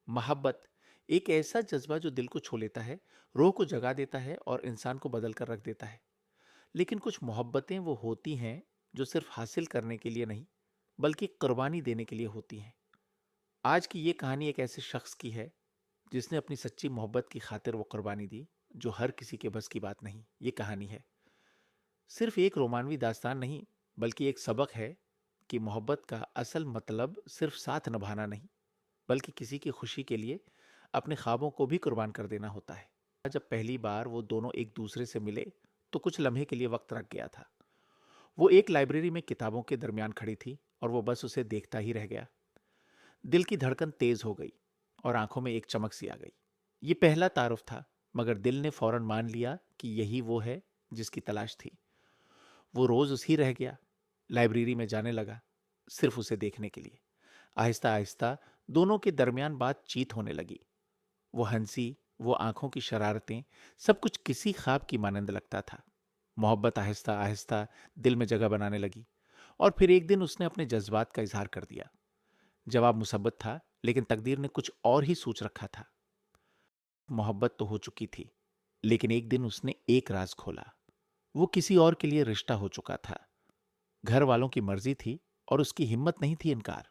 मोहब्बत एक ऐसा जज्बा जो दिल को छू लेता है, रूह को जगा देता है और इंसान को बदल कर रख देता है। लेकिन कुछ मोहब्बतें वो होती हैं जो सिर्फ हासिल करने के लिए नहीं, बल्कि कुर्बानी देने के लिए होती हैं। आज की ये कहानी एक ऐसे शख्स की है जिसने अपनी सच्ची मोहब्बत की खातिर वो कुर्बानी दी, जो हर किसी के बस की बात नहीं। ये कहानी है सिर्फ एक रोमानवी दास्तान नहीं, बल्कि एक सबक है कि मोहब्बत का असल मतलब सिर्फ साथ निभाना नहीं, बल्कि किसी की खुशी के लिए अपने ख्वाबों को भी कुर्बान कर देना होता है। जब पहली बार वो दोनों एक दूसरे से मिले तो कुछ लम्हे के लिए वक्त रख गया था। वो एक लाइब्रेरी में किताबों के दरमियान खड़ी थी और वो बस उसे देखता ही रह गया। दिल की धड़कन तेज हो गई और आंखों में एक चमक सी आ गई। ये पहला तारुफ था, मगर दिल ने फौरन मान लिया कि यही वो है जिसकी तलाश थी। वो रोज उसी रह गया, लाइब्रेरी में जाने लगा सिर्फ उसे देखने के लिए। आहिस्ता आहिस्ता दोनों के दरमियान बातचीत होने लगी। वो हंसी, वो आंखों की शरारतें, सब कुछ किसी ख्वाब की मानंद लगता था। मोहब्बत आहिस्ता आहिस्ता दिल में जगह बनाने लगी और फिर एक दिन उसने अपने जज्बात का इजहार कर दिया। जवाब मुसब्बत था, लेकिन तकदीर ने कुछ और ही सोच रखा था। मोहब्बत तो हो चुकी थी, लेकिन एक दिन उसने एक राज खोला। वो किसी और के लिए रिश्ता हो चुका था। घर वालों की मर्जी थी और उसकी हिम्मत नहीं थी इनकार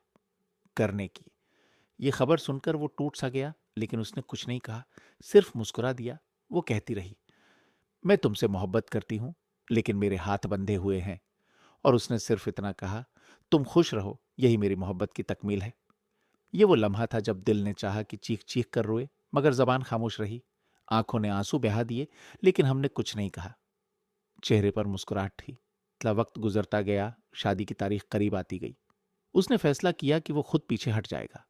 करने की। ये खबर सुनकर वो टूट सा गया, लेकिन उसने कुछ नहीं कहा, सिर्फ मुस्कुरा दिया। वो कहती रही, मैं तुमसे मोहब्बत करती हूं, लेकिन मेरे हाथ बंधे हुए हैं। और उसने सिर्फ इतना कहा, तुम खुश रहो, यही मेरी मोहब्बत की तकमील है। ये वो लम्हा था जब दिल ने चाहा कि चीख चीख कर रोए, मगर जबान खामोश रही। आंखों ने आंसू बहा दिए, लेकिन हमने कुछ नहीं कहा। चेहरे पर मुस्कुराहट थी। इतना वक्त गुजरता गया, शादी की तारीख करीब आती गई। उसने फैसला किया कि वो खुद पीछे हट जाएगा।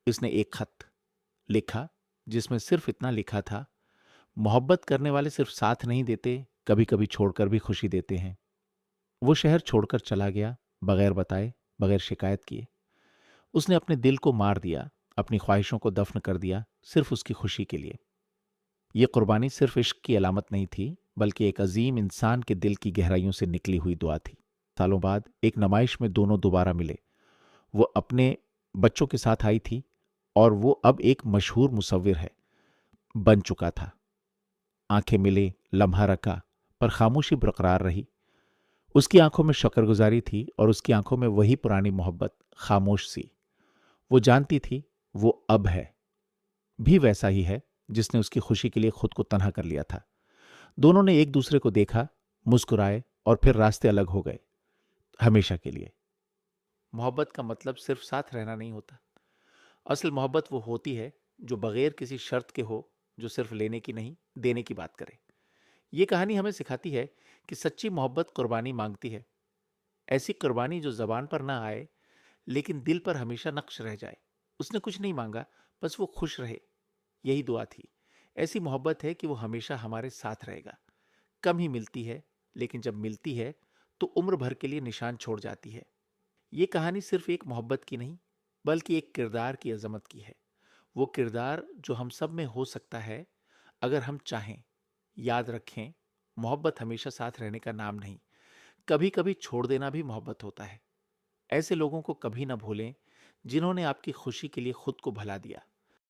इसने एक खत लिखा जिसमें सिर्फ इतना लिखा था, मोहब्बत करने वाले सिर्फ साथ नहीं देते, कभी कभी छोड़कर भी खुशी देते हैं। वो शहर छोड़कर चला गया, बगैर बताए, बगैर शिकायत किए। उसने अपने दिल को मार दिया, अपनी ख्वाहिशों को दफन कर दिया, सिर्फ उसकी खुशी के लिए। ये कुर्बानी सिर्फ इश्क की अलामत नहीं थी, बल्कि एक अजीम इंसान के दिल की गहराइयों से निकली हुई दुआ थी। सालों बाद एक नुमाइश में दोनों दोबारा मिले। वो अपने बच्चों के साथ आई थी और वो अब एक मशहूर मुसव्विर है बन चुका था। आंखें मिले, लम्हा रखा, पर खामोशी बरकरार रही। उसकी आंखों में शुक्रगुजारी थी और उसकी आंखों में वही पुरानी मोहब्बत, खामोश सी। वो जानती थी वो अब है भी वैसा ही है जिसने उसकी खुशी के लिए खुद को तन्हा कर लिया था। दोनों ने एक दूसरे को देखा, मुस्कुराए और फिर रास्ते अलग हो गए, हमेशा के लिए। मोहब्बत का मतलब सिर्फ साथ रहना नहीं होता। असल मोहब्बत वो होती है जो बगैर किसी शर्त के हो, जो सिर्फ लेने की नहीं, देने की बात करे। ये कहानी हमें सिखाती है कि सच्ची मोहब्बत कुर्बानी मांगती है। ऐसी कुर्बानी जो जबान पर ना आए, लेकिन दिल पर हमेशा नक्श रह जाए। उसने कुछ नहीं मांगा, बस वो खुश रहे, यही दुआ थी। ऐसी मोहब्बत है कि वो हमेशा हमारे साथ रहेगा। कम ही मिलती है, लेकिन जब मिलती है तो उम्र भर के लिए निशान छोड़ जाती है। ये कहानी सिर्फ एक मोहब्बत की नहीं, बल्कि एक किरदार की अजमत की है। वो किरदार जो हम सब में हो सकता है, अगर हम चाहें। याद रखें, मोहब्बत हमेशा साथ रहने का नाम नहीं, कभी कभी छोड़ देना भी मोहब्बत होता है। ऐसे लोगों को कभी ना भूलें जिन्होंने आपकी खुशी के लिए खुद को भुला दिया।